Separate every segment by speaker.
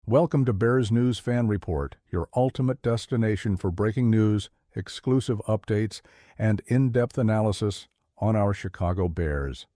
Speaker 1: Welcome to Bears News Fan Report, your ultimate destination for breaking news, exclusive updates, and in-depth analysis on our Chicago Bears.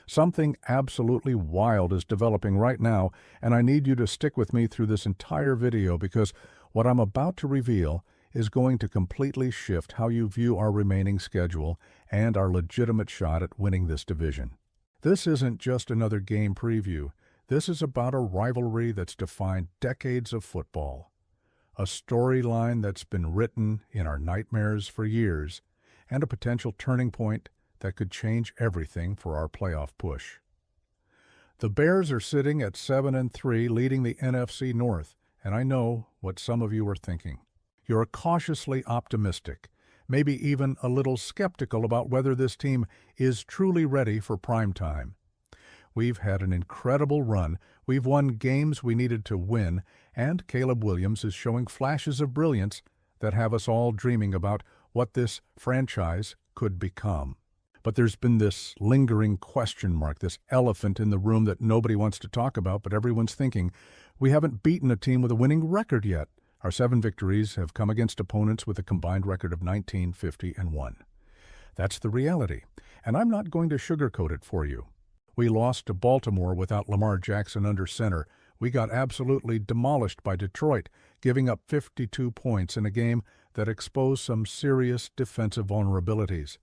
Speaker 1: Something absolutely wild is developing right now, and I need you to stick with me through this entire video because what I'm about to reveal is going to completely shift how you view our remaining schedule and our legitimate shot at winning this division. This isn't just another game preview. This is about a rivalry that's defined decades of football, a storyline that's been written in our nightmares for years, and a potential turning point that could change everything for our playoff push. The Bears are sitting at 7-3, leading the NFC North, and I know what some of you are thinking. You're cautiously optimistic, maybe even a little skeptical about whether this team is truly ready for prime time. We've had an incredible run, we've won games we needed to win, and Caleb Williams is showing flashes of brilliance that have us all dreaming about what this franchise could become. But there's been this lingering question mark, this elephant in the room that nobody wants to talk about, but everyone's thinking. We haven't beaten a team with a winning record yet. Our 7 victories have come against opponents with a combined record of 19-50-1. That's the reality, and I'm not going to sugarcoat it for you. We lost to Baltimore without Lamar Jackson under center. We got absolutely demolished by Detroit, giving up 52 points in a game that exposed some serious defensive vulnerabilities.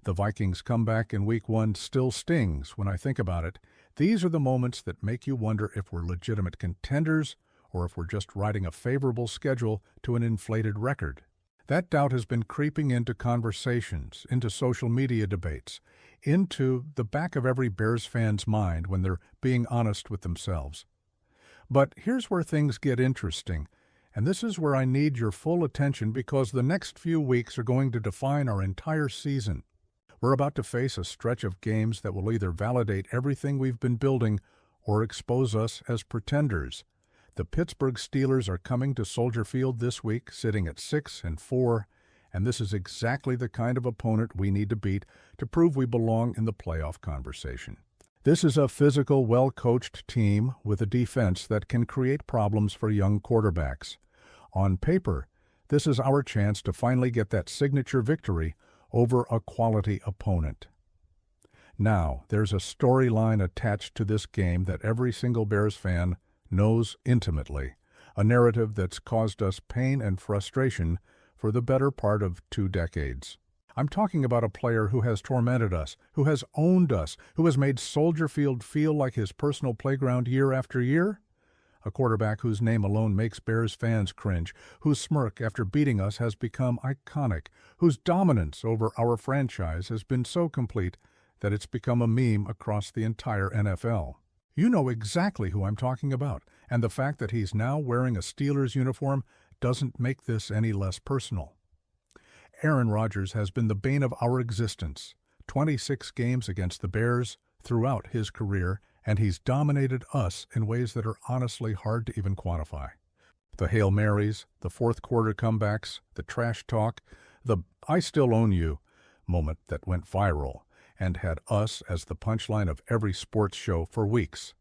Speaker 1: The Vikings' comeback in Week 1 still stings when I think about it. These are the moments that make you wonder if we're legitimate contenders or if we're just riding a favorable schedule to an inflated record. That doubt has been creeping into conversations, into social media debates, into the back of every Bears fan's mind when they're being honest with themselves. But here's where things get interesting, and this is where I need your full attention because the next few weeks are going to define our entire season. We're about to face a stretch of games that will either validate everything we've been building or expose us as pretenders. The Pittsburgh Steelers are coming to Soldier Field this week, sitting at 6-4, and this is exactly the kind of opponent we need to beat to prove we belong in the playoff conversation. This is a physical, well-coached team with a defense that can create problems for young quarterbacks. On paper, this is our chance to finally get that signature victory over a quality opponent. Now, there's a storyline attached to this game that every single Bears fan knows intimately, a narrative that's caused us pain and frustration for the better part of 2 decades. I'm talking about a player who has tormented us, who has owned us, who has made Soldier Field feel like his personal playground year after year. A quarterback whose name alone makes Bears fans cringe, whose smirk after beating us has become iconic, whose dominance over our franchise has been so complete that it's become a meme across the entire NFL. You know exactly who I'm talking about, and the fact that he's now wearing a Steelers uniform doesn't make this any less personal. Aaron Rodgers has been the bane of our existence, 26 games against the Bears throughout his career, and he's dominated us in ways that are honestly hard to even quantify. The Hail Marys, the fourth-quarter comebacks, the trash talk, the "I still own you" moment that went viral and had us as the punchline of every sports show for weeks.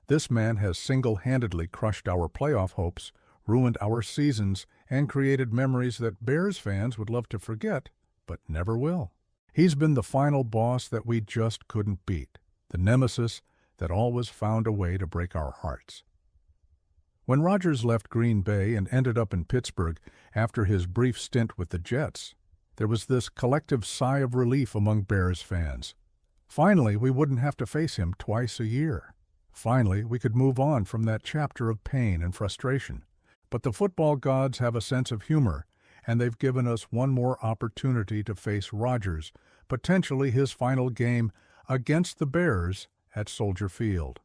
Speaker 1: This man has single-handedly crushed our playoff hopes, ruined our seasons, and created memories that Bears fans would love to forget, but never will. He's been the final boss that we just couldn't beat, the nemesis that always found a way to break our hearts. When Rodgers left Green Bay and ended up in Pittsburgh after his brief stint with the Jets, there was this collective sigh of relief among Bears fans. Finally, we wouldn't have to face him twice a year. Finally, we could move on from that chapter of pain and frustration. But the football gods have a sense of humor, and they've given us one more opportunity to face Rodgers, potentially his final game against the Bears at Soldier Field.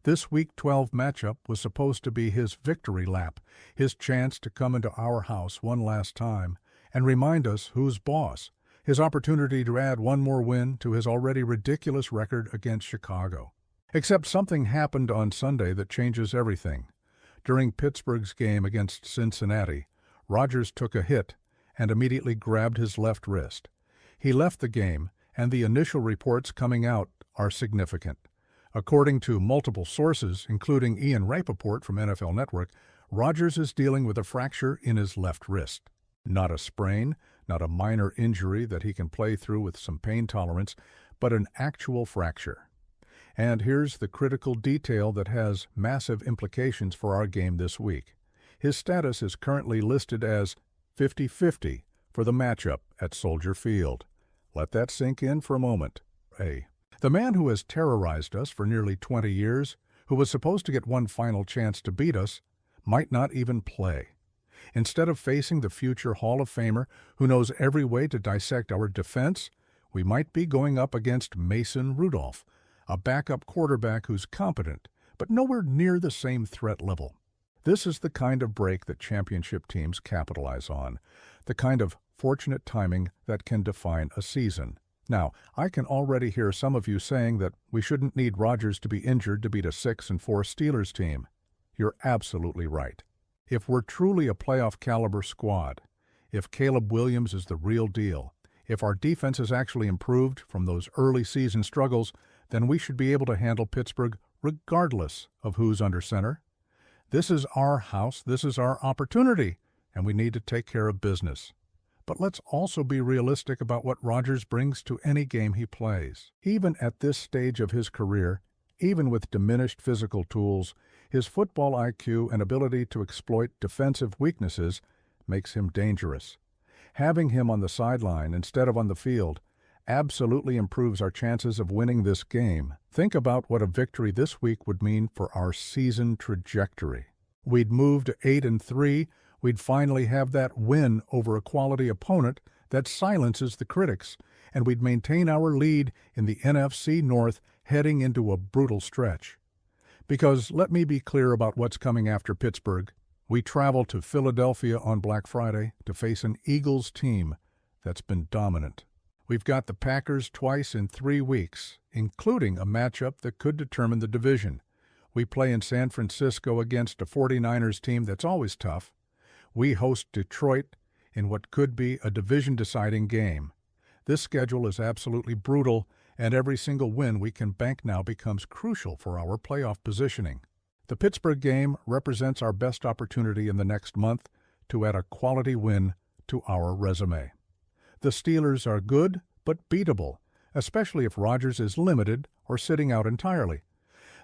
Speaker 1: This Week 12 matchup was supposed to be his victory lap, his chance to come into our house one last time and remind us who's boss, his opportunity to add one more win to his already ridiculous record against Chicago. Except something happened on Sunday that changes everything. During Pittsburgh's game against Cincinnati, Rodgers took a hit and immediately grabbed his left wrist. He left the game, and the initial reports coming out are significant. According to multiple sources, including Ian Rapoport from NFL Network, Rodgers is dealing with a fracture in his left wrist. Not a sprain, not a minor injury that he can play through with some pain tolerance, but an actual fracture. And here's the critical detail that has massive implications for our game this week. His status is currently listed as 50-50 for the matchup at Soldier Field. Let that sink in for a moment. The man who has terrorized us for nearly 20 years, who was supposed to get one final chance to beat us, might not even play. Instead of facing the future Hall of Famer who knows every way to dissect our defense, we might be going up against Mason Rudolph, a backup quarterback who's competent, but nowhere near the same threat level. This is the kind of break that championship teams capitalize on, the kind of fortunate timing that can define a season. Now, I can already hear some of you saying that we shouldn't need Rodgers to be injured to beat a 6-4 Steelers team. You're absolutely right. If we're truly a playoff-caliber squad, if Caleb Williams is the real deal, if our defense has actually improved from those early season struggles, then we should be able to handle Pittsburgh regardless of who's under center. This is our house, this is our opportunity, and we need to take care of business. But let's also be realistic about what Rodgers brings to any game he plays. Even at this stage of his career, even with diminished physical tools, his football IQ and ability to exploit defensive weaknesses makes him dangerous. Having him on the sideline instead of on the field absolutely improves our chances of winning this game. Think about what a victory this week would mean for our season trajectory. We'd move to 8-3. We'd finally have that win over a quality opponent that silences the critics, and we'd maintain our lead in the NFC North heading into a brutal stretch. Because let me be clear about what's coming after Pittsburgh. We travel to Philadelphia on Black Friday to face an Eagles team that's been dominant. We've got the Packers twice in 3 weeks, including a matchup that could determine the division. We play in San Francisco against a 49ers team that's always tough. We host Detroit in what could be a division-deciding game. This schedule is absolutely brutal, and every single win we can bank now becomes crucial for our playoff positioning. The Pittsburgh game represents our best opportunity in the next month to add a quality win to our resume. The Steelers are good but beatable, especially if Rodgers is limited or sitting out entirely.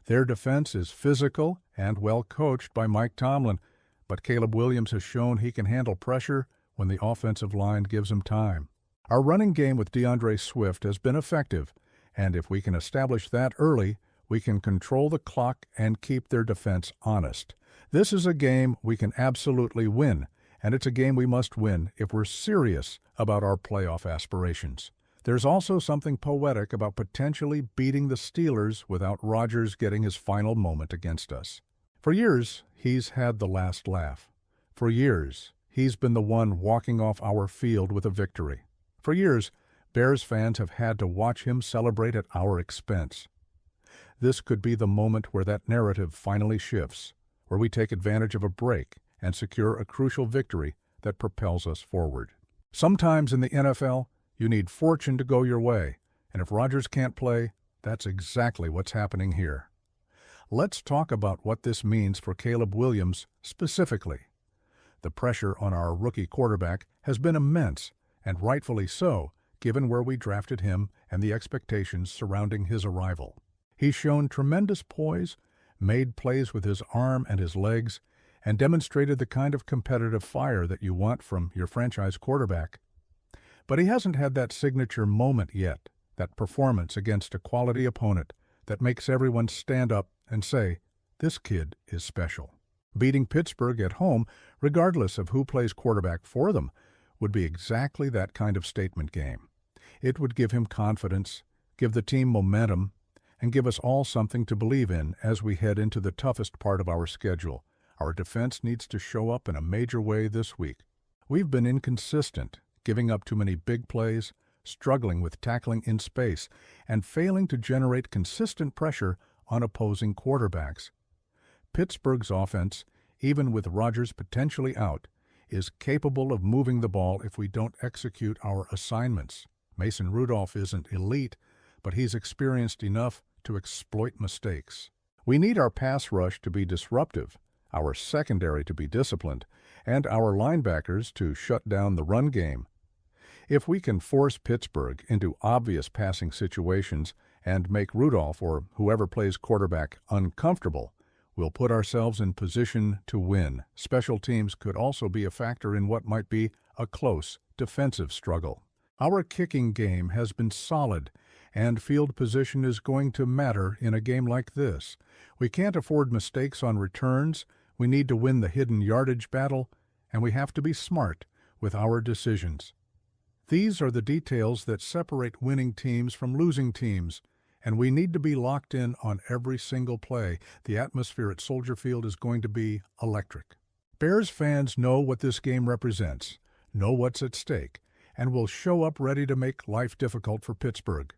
Speaker 1: Their defense is physical and well coached by Mike Tomlin, but Caleb Williams has shown he can handle pressure when the offensive line gives him time. Our running game with DeAndre Swift has been effective, and if we can establish that early, we can control the clock and keep their defense honest. This is a game we can absolutely win, and it's a game we must win if we're serious about our playoff aspirations. There's also something poetic about potentially beating the Steelers without Rodgers getting his final moment against us. For years, he's had the last laugh. For years, he's been the one walking off our field with a victory. For years, Bears fans have had to watch him celebrate at our expense. This could be the moment where that narrative finally shifts, where we take advantage of a break and secure a crucial victory that propels us forward. Sometimes in the NFL, you need fortune to go your way, and if Rodgers can't play, that's exactly what's happening here. Let's talk about what this means for Caleb Williams specifically. The pressure on our rookie quarterback has been immense, and rightfully so, given where we drafted him and the expectations surrounding his arrival. He's shown tremendous poise, made plays with his arm and his legs, and demonstrated the kind of competitive fire that you want from your franchise quarterback. But he hasn't had that signature moment yet, that performance against a quality opponent that makes everyone stand up and say, this kid is special. Beating Pittsburgh at home, regardless of who plays quarterback for them, would be exactly that kind of statement game. It would give him confidence, give the team momentum, and give us all something to believe in as we head into the toughest part of our schedule. Our defense needs to show up in a major way this week. We've been inconsistent, giving up too many big plays, struggling with tackling in space, and failing to generate consistent pressure on opposing quarterbacks. Pittsburgh's offense, even with Rodgers potentially out, is capable of moving the ball if we don't execute our assignments. Mason Rudolph isn't elite, but he's experienced enough to exploit mistakes. We need our pass rush to be disruptive, our secondary to be disciplined, and our linebackers to shut down the run game. If we can force Pittsburgh into obvious passing situations and make Rudolph or whoever plays quarterback uncomfortable, we'll put ourselves in position to win. Special teams could also be a factor in what might be a close defensive struggle. Our kicking game has been solid, and field position is going to matter in a game like this. We can't afford mistakes on returns, we need to win the hidden yardage battle, and we have to be smart with our decisions. These are the details that separate winning teams from losing teams, and we need to be locked in on every single play. The atmosphere at Soldier Field is going to be electric. Bears fans know what this game represents, know what's at stake, and will show up ready to make life difficult for Pittsburgh.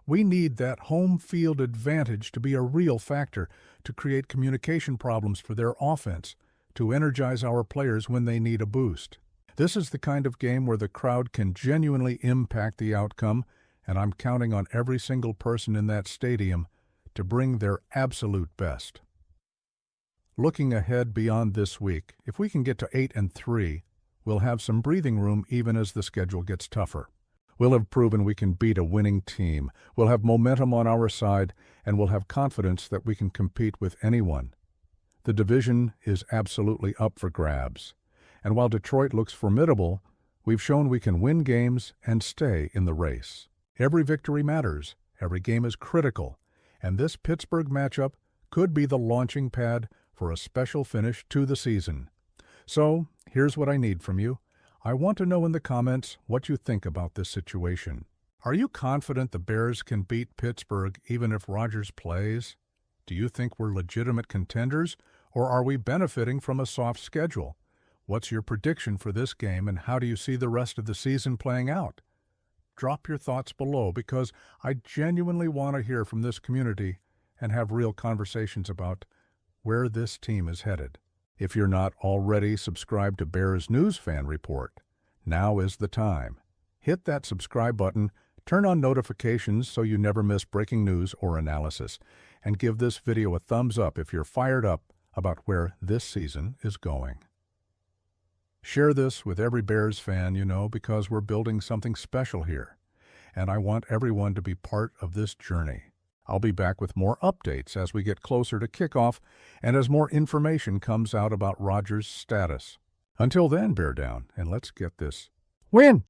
Speaker 1: We need that home field advantage to be a real factor, to create communication problems for their offense, to energize our players when they need a boost. This is the kind of game where the crowd can genuinely impact the outcome, and I'm counting on every single person in that stadium to bring their absolute best. Looking ahead beyond this week, if we can get to 8-3, we'll have some breathing room even as the schedule gets tougher. We'll have proven we can beat a winning team, we'll have momentum on our side, and we'll have confidence that we can compete with anyone. The division is absolutely up for grabs. And while Detroit looks formidable, we've shown we can win games and stay in the race. Every victory matters, every game is critical, and this Pittsburgh matchup could be the launching pad for a special finish to the season. So, here's what I need from you. I want to know in the comments what you think about this situation. Are you confident the Bears can beat Pittsburgh even if Rodgers plays? Do you think we're legitimate contenders, or are we benefiting from a soft schedule? What's your prediction for this game, and how do you see the rest of the season playing out? Drop your thoughts below, because I genuinely want to hear from this community and have real conversations about where this team is headed. If you're not already subscribed to Bears News Fan Report, now is the time. Hit that subscribe button, turn on notifications so you never miss breaking news or analysis, and give this video a thumbs up if you're fired up about where this season is going. Share this with every Bears fan you know, because we're building something special here, and I want everyone to be part of this journey. I'll be back with more updates as we get closer to kickoff and as more information comes out about Rodgers' status. Until then, bear down, and let's get this win!